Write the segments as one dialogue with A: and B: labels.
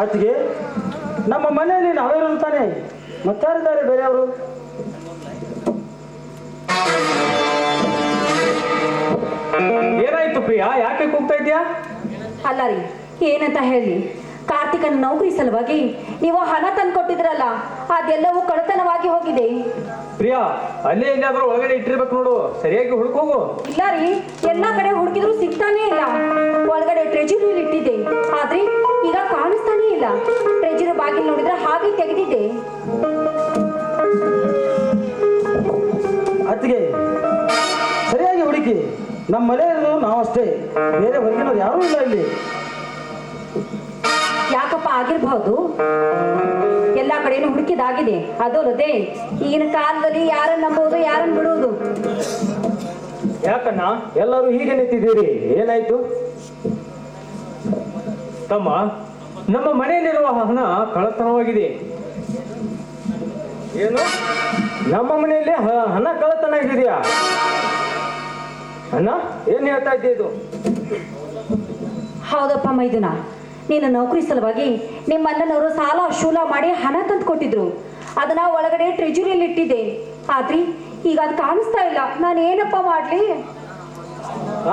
A: ಆಚೆಗೆ ನಮ್ಮ ಮನೆಯಲ್ಲಿ ನಾವೇ ಇರುತ್ತಾನೆ, ಮತ್ತಾರಿದ್ದಾರೆ ಬೇರೆಯವರು?
B: ಏನಾಯ್ತು ಪ್ರಿಯಾ, ಯಾಕೆ ಕೂಗ್ತಾ ಇದ್ಯಾ?
C: ಅಲ್ಲ ರೀ, ಏನಂತ ಹೇಳಿ, ಕಾರ್ತಿಕನ ನೌಕರಿ ಸಲುವಾಗಿ ನೀವು ಹಣ ತಂದು ಕೊಟ್ಟಿದ್ರಲ್ಲ, ಅದೆಲ್ಲವೂ ಕಳ್ಳತನವಾಗಿ ಹೋಗಿದೆ.
B: ಪ್ರಿಯಾ, ಅಲ್ಲೇ ಇಲ್ಲಾದ್ರೂ ಒಳಗಡೆ ಇಟ್ಟಿರ್ಬೇಕು ನೋಡು, ಸರಿಯಾಗಿ ಹುಡುಕೋಗು.
C: ಇಲ್ಲ ರೀ, ಎಲ್ಲಾ ಕಡೆ ಹುಡುಕಿದ್ರು ಸಿಗ್ತಾನೇ ಇಲ್ಲ. ಒಳಗಡೆ ಟ್ರೆಜರಿ ಇಟ್ಟಿದ್ದೆ, ಆದ್ರೆ ಈಗ ಕಾಣಿಸ್ತಾನೇ ಇಲ್ಲ. ಟ್ರೆಜರಿ ಬಾಗಿಲು ನೋಡಿದ್ರೆ ಹಾಗೆ ತೆಗೆದಿದ್ದೆ.
A: ಅದಕ್ಕೆ ಸರಿಯಾಗಿ ಹುಡುಕಿ. ನಮ್ಮ ಮನೆಯವರು ನಾವಷ್ಟೇ, ಬೇರೆ ಹೊರಗಿನವ್ರು ಯಾರೂ ಇಲ್ಲ ಇಲ್ಲಿ.
C: ಯಾಕಪ್ಪ ಆಗಿರ್ಬಹುದು, ಎಲ್ಲಾ ಕಡೆನೂ ಹುಡುಕಿದಾಗಿದೆ. ಅದಲ್ಲದೆ ಈಗಿನ ಕಾಲದಲ್ಲಿ ಯಾರನ್ನ ನಂಬುವುದು, ಯಾರನ್ನ ಬಿಡುವುದು?
B: ಯಾಕಣ್ಣ ಎಲ್ಲರೂ ಹೀಗೆ ನಿಂತಿದ್ದೀರಿ, ಏನಾಯ್ತು? ತಮ್ಮ, ನಮ್ಮ ಮನೆಯಲ್ಲಿರುವ ಹಣ ಕಳ್ಳತನವಾಗಿದೆ. ಏನು? ನಮ್ಮ ಮನೆಯಲ್ಲಿ ಹಣ ಕಳ್ಳತನ ಆಗಿದೆಯಾ? ಅಣ್ಣ, ಏನ್ ಹೇಳ್ತಾ ಇದ್ದೆ ಇದು?
C: ಹೌದಪ್ಪ ಮೈದುನ, ನೀನು ನೌಕರಿ ಸಲುವಾಗಿ ನಿಮ್ಮ ಅಣ್ಣನವರು ಸಾಲ ಶೂಲ ಮಾಡಿ ಹಣ ತಂದು ಕೊಟ್ಟಿದ್ರು. ಅದನ್ನ ಒಳಗಡೆ ಟ್ರೆಜರಿಯಲ್ಲಿ ಇಟ್ಟಿದ್ದೆ, ಆದ್ರೆ ಈಗ ಅದು ಕಾಣಿಸ್ತಾ ಇಲ್ಲ. ನಾನು ಏನಪ್ಪ ಮಾಡ್ಲಿ?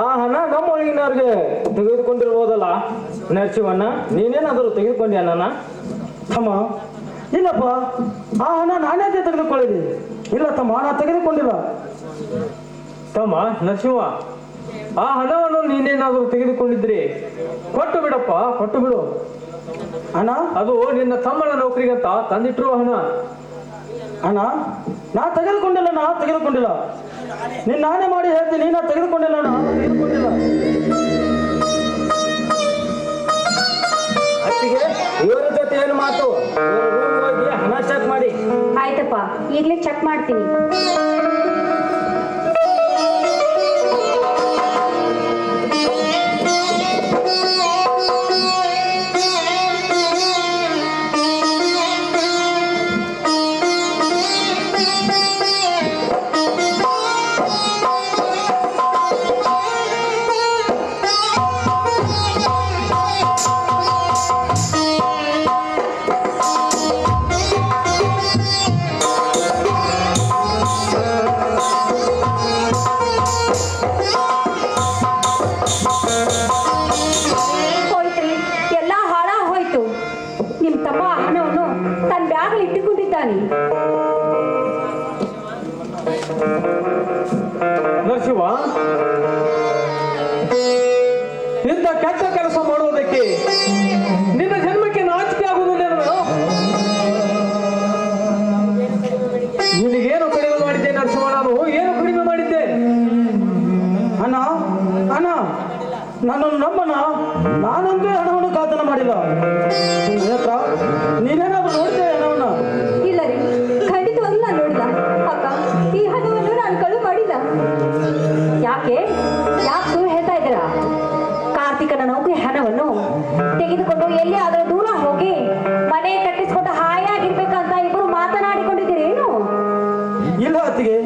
B: ಆ ಹಣ ನಮ್ಮ ಒಳಗಿನವ್ರಿಗೆ ತೆಗೆದುಕೊಂಡಿರ್ಬೋದಲ್ಲ ನರಸಿಂಹಣ್ಣ, ನೀನೇನಾದರೂ ತೆಗೆದುಕೊಂಡ್ಯಾ ನನ್ನ?
A: ತಮ್ಮ, ಇಲ್ಲಪ್ಪ, ಆ ಹಣ ನಾನೇ ತೆಗೆದುಕೊಳ್ಳಿದೆ. ಇಲ್ಲ ತಮ್ಮ, ನಾ ತೆಗೆದುಕೊಂಡಿಲ್ಲ.
B: ತಮ್ಮ ನರಸಿಂಹ, ಆ ಹಣವನ್ನು ನೀನೇನಾದರೂ ತೆಗೆದುಕೊಂಡಿದ್ರಿ ಕೊಟ್ಟು ಬಿಡಪ್ಪ, ಕೊಟ್ಟು ಬಿಡು.
A: ಅಣ್ಣ,
B: ಅದು ನಿನ್ನ ತಮ್ಮನ ನೌಕರಿಗಂತ ತಂದಿಟ್ಟಿರುವ ಹಣ.
A: ಅಣ್ಣ, ನಾ ತೆಗೆದುಕೊಂಡಿಲ್ಲ, ನಾ ತೆಗೆದುಕೊಂಡಿಲ್ಲ. ನೀನು ನಾನೇ ಮಾಡಿ ಹೇಳ್ತೀನಿ, ನಾ ತೆಗೆದುಕೊಂಡಿಲ್ಲ, ನಾ ತೆಗೆದುಕೊಂಡಿಲ್ಲ.
B: ಅತ್ತಿಗೆ ಇವರ ಜೊತೆ ಏನು ಮಾತು? ಇವರ ರೂಮ್ ಹೋಗಿ ಹಣ ಚೆಕ್ ಮಾಡಿ.
C: ಆಯ್ತಪ್ಪ, ಈಗಲೇ ಚೆಕ್ ಮಾಡ್ತೀನಿ. ಹೋಯ್ತ್ರಿ, ಎಲ್ಲ ಹಾಳ ಹೋಯ್ತು. ನಿಮ್ ತಮ್ಮ ಹಣವನ್ನು ತನ್ನ ಬ್ಯಾಗಲ್ಲಿ ಇಟ್ಟುಕೊಂಡಿದ್ದಾನೆ.
B: ನರಸಿಂಹ, ಇಂಥ ಕೆಟ್ಟ ಕೆಲಸ ಮಾಡುವುದಕ್ಕೆ ನಿನ್ನ ಜನ್ಮಕ್ಕೆ ನಾಚಿಕೆ ಆಗುವುದಿಲ್ಲ. ನಿನಗೇನು ಕಡಿಮೆ ಮಾಡಿದ್ದೆ ನರಸಿಂಹ? ನಾನು ಏನು ಕಡಿಮೆ ಮಾಡಿದ್ದೆ?
A: ಅಣ್ಣ, ಅಣ್ಣ, ನನ್ನನ್ನು ನಂಬಣ್ಣ, ನಾನಂತೂ ಹಣವನ್ನು ಕಳ್ಳತನ ಮಾಡಿಲ್ಲ. ನನ್ನ ಹತ್ರ ನೀನೇನಾದ್ರೂ ನೋಡ್ತೇ ಹಣವನ್ನ?
C: ಇಲ್ಲ ರೀ, ಖಂಡಿತವಾಗ್ಲೂ ನಾನು ನೋಡಿಲ್ಲ. ಅಕ್ಕ, ಈ ಹಣವನ್ನು ನಾನು ಕಳು ಮಾಡಿಲ್ಲ. ಯಾಕೆ ಸುಳ್ಳು ಹೇಳ್ತಾ ಇದ್ದೀರಾ? ಕಾರ್ತಿಕನ ನೌಕರಿ ಹಣವನ್ನು ತೆಗೆದುಕೊಂಡು ಎಲ್ಲಿ ಆದರೂ ದೂರ ಹೋಗಿ ಮನೆ ಕಟ್ಟಿಸ್ಕೊಂಡು ಹಾಯಾಗಿರ್ಬೇಕಂತ ಇಬ್ಬರು ಮಾತನಾಡಿಕೊಂಡಿದ್ದೀರಿ ಏನು?
A: ಇಲ್ಲ ಅತ್ತಿಗೆ,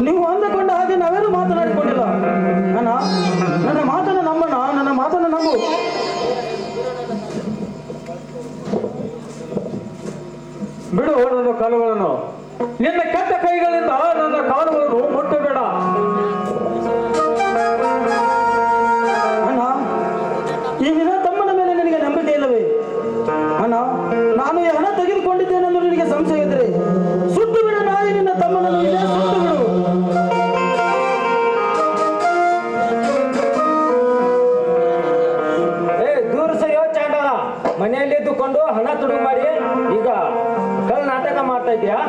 A: ನೀವು ಅಂದುಕೊಂಡ ಹಾಗೆ ನಾವೇನು ಮಾತನಾಡಿಕೊಂಡಿಲ್ಲ. ಅಣ್ಣ, ನನ್ನ ಮಾತನ್ನು ನಂಬಣ್ಣ, ನನ್ನ ಮಾತನ್ನು ನಂಬು.
B: ಬಿಡು ನನ್ನ ಕಾಲುಗಳನ್ನು. ನಿನ್ನ ಕೆಟ್ಟ ಕೈಗಳಿಂದ ನನ್ನ ಕಾಲುಗಳನ್ನು ಮುಟ್ಟಬೇಡ.
A: ಅಣ್ಣ, ಈ ನಿನ್ನ ತಮ್ಮನ ಮೇಲೆ ನಿನಗೆ ನಂಬಿಕೆ ಇಲ್ಲವೇ? ಅಣ್ಣ, ನಾನು ಈ ಹಣ ತೆಗೆದುಕೊಂಡಿದ್ದೇನೆಂದು ನಿನಗೆ ಸಂಶಯ ಇದ್ರೆ ಸುಟ್ಟು ಬಿಡು. ನಾಯಿ ನಿನ್ನ ತಮ್ಮನನ್ನು ಇಲ್ಲೇ ಸುಟ್ಟು ಬಿಡು.
B: ದೂರ ಸರಿಯೋ ಚಾಂಡಾಲ, ಮನೆಯಲ್ಲಿ ಇದ್ದುಕೊಂಡು ಹಣ ತುಡುಗು ಮಾಡಿ ಈಗ ಕಳ್ಳ ನಾಟಕ ಮಾಡ್ತಾ ಇದೀಯಾ?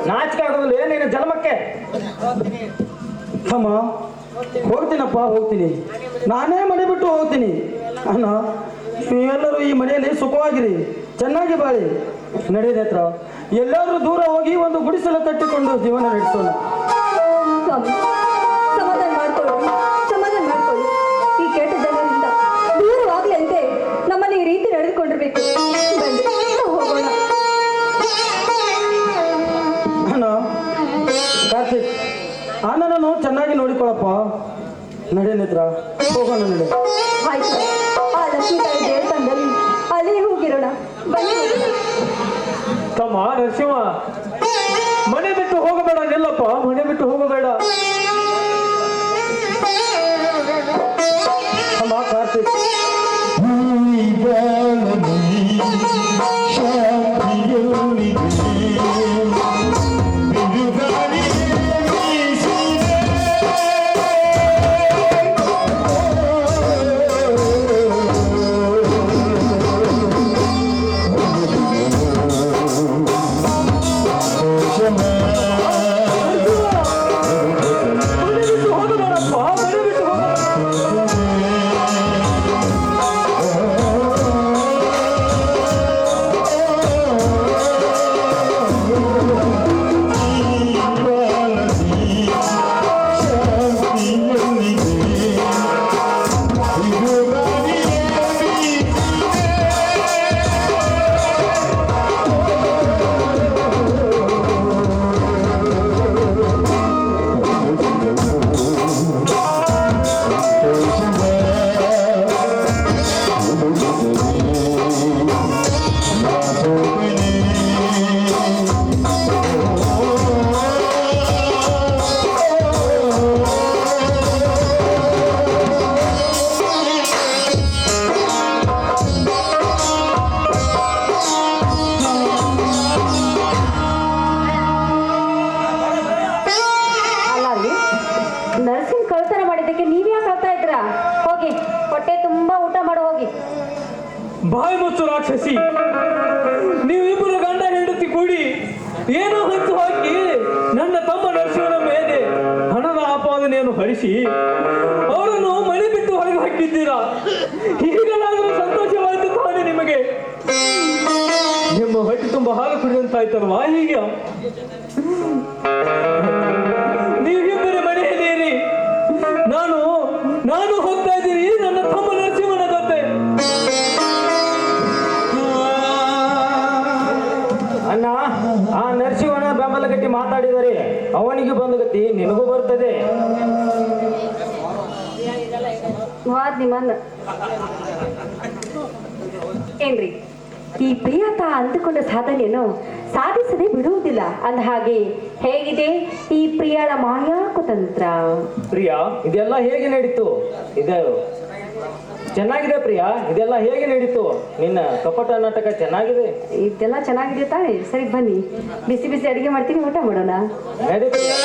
B: ನಾಚಿಕೆ ಆಗೋದಿಲ್ಲ ನಿನ್ನ ಜನ್ಮಕ್ಕೆ?
A: ತಮ್ಮ, ಹೋಗ್ತೀನಪ್ಪ, ಹೋಗ್ತೀನಿ. ನಾನೇ ಮನೆ ಬಿಟ್ಟು ಹೋಗ್ತೀನಿ. ಅಣ್ಣ, ನೀವೆಲ್ಲರೂ ಈ ಮನೆಯಲ್ಲಿ ಸುಖವಾಗಿರಿ, ಚೆನ್ನಾಗಿ ಬಾಳಿ. ನಡೆಯದ ಹತ್ರ ಎಲ್ಲಾದ್ರೂ ದೂರ ಹೋಗಿ ಒಂದು ಗುಡಿಸಲು ಕಟ್ಟಿಕೊಂಡು ಜೀವನ ನಡೆಸೋಣ.
C: ಸ್ವಾಮಿ, ಸಮಾಧಾನ ಮಾಡ್ಕೊಳ್ಳಿ, ಸಮಾಧಾನ ಮಾಡ್ಕೊಳ್ಳಿ. ಈ ಕೆಟ್ಟ ಜನರಿಂದ ದೂರವಾಗ್ಲಿ ಅಂತೆ ನಮ್ಮಲ್ಲಿ ಈ ರೀತಿ ನಡೆದುಕೊಂಡಿರ್ಬೇಕು. ಬನ್ನಿ, ನಾವು ಹೋಗೋಣ.
A: ಅಣ್ಣ, ಕಾರ್ತಿಕ್, ಅಣ್ಣನನ್ನು ಚೆನ್ನಾಗಿ ನೋಡಿಕೊಳ್ಳಪ್ಪ. ನಡೆ ನೇತ್ರ, ಹೋಗೋಣ, ನಡೆ.
C: ಆಯ್ತು, ಆ ಲಕ್ಷ್ಮೀ ತಾಯಿ ದೇವಸ್ಥಾನದಲ್ಲಿ ಅಲ್ಲಿ ಹೋಗಿರೋಣ.
B: ತಮ್ಮ ನರಸಿಂಹ, ಮನೆ ಬಿಟ್ಟು ಹೋಗಬೇಡ. ನಿಲ್ಲಪ್ಪ, ಮನೆ ಬಿಟ್ಟು ಹೋಗಬೇಡ.
A: ಅಮ್ಮ ಕಾರ್ತಿಕ್,
B: ಮನೆ ಬಿಟ್ಟು ಹೋಗಬೇಡಪ್ಪ, ಮನೆ ಬಿಟ್ಟು ಹೋಗಬೇಡ.
C: ಅಲ್ಲ ರೀ, ನರ್ಸಿಂಗ್ ಕಳ್ತನ ಮಾಡಿದ್ದಕ್ಕೆ ನೀವ್ಯಾಕೆ ಅಳ್ತಾ ಇದ್ದೀರಾ? ಹೋಗಿ ಹೊಟ್ಟೆ ತುಂಬಾ ಊಟ ಮಾಡಿ ಹೋಗಿ.
B: ಬಾಯಿ ಮುಚ್ಚು ರಾಕ್ಷಸಿ, ನೀವಿಬ್ಬರು ಗಂಡ ಹೆಂಡತಿ ಕೂಡಿ ಏನೋ ಹಂಚು ಹಾಕಿ ನನ್ನ ತಮ್ಮ ನರಸಿಂಹನ ಮೇಲೆ ಹಣದ ಆಪಾದನೆಯನ್ನು ಹೊರಿಸಿ ಅವರನ್ನು ಮನೆ ಬಿಟ್ಟು ಹೊರಗೆ ಹಾಕಿದ್ದೀರಾ. ಈಗಲಾದರೂ ಸಂತೋಷವಾಯಿತು ತಾನೇ ನಿಮಗೆ? ನಿಮ್ಮ ಹೊಟ್ಟೆ ತುಂಬ ಹಾಲು ಕುಡಿದಂತಾಯ್ತಲ್ವಾ? ಹೀಗೆ ನೀವಿಬ್ಬರೇ ಮನೆಯಲ್ಲಿ ಇರಿ. ನಾನು ಹೋಗ್ತಾ ಇದ್ದೀನಿ ನನ್ನ ತಮ್ಮ ನರಸಿಂಹನ ಜೊತೆ. ಅಣ್ಣ, ಆ ನರಸಿಂಹನ ಬೆಂಬಲ ಗಟ್ಟಿ ಮಾತಾಡಿದರೆ ಅವನಿಗೆ ಬಂದ ಗತಿ ನಿನಗೂ ಬರ್ತದೆ.
C: ವಾದ್ ನಿಮ್ಮನ್ನ ಏನ್ರಿ, ಈ ಪ್ರಿಯಾತ ಅಂದುಕೊಂಡ ಸಾಧನೆಯನ್ನು ಸಾಧಿಸದೆ ಬಿಡುವುದಿಲ್ಲ. ಅಂದ ಹಾಗೆ ಹೇಗಿದೆ ಈ ಪ್ರಿಯಾಳ ಮಾಯಾ ಕುತಂತ್ರ?
B: ಪ್ರಿಯಾ, ಇದೆಲ್ಲ ಹೇಗೆ ನಡೀತು? ಇದು ಚೆನ್ನಾಗಿದೆ ಪ್ರಿಯಾ, ಇದೆಲ್ಲ ಹೇಗೆ ನಡೀತು? ನಿನ್ನ ಕಪಟ ನಾಟಕ ಚೆನ್ನಾಗಿದೆ.
C: ಇದೆಲ್ಲ ಚೆನ್ನಾಗಿದೆ ತಾನೆ? ಸರಿ ಬನ್ನಿ, ಬಿಸಿ ಬಿಸಿ ಅಡಿಗೆ ಮಾಡ್ತೀನಿ, ಊಟ ಮಾಡೋಣ.
B: ನಡಿ ಪ್ರಿಯಾ.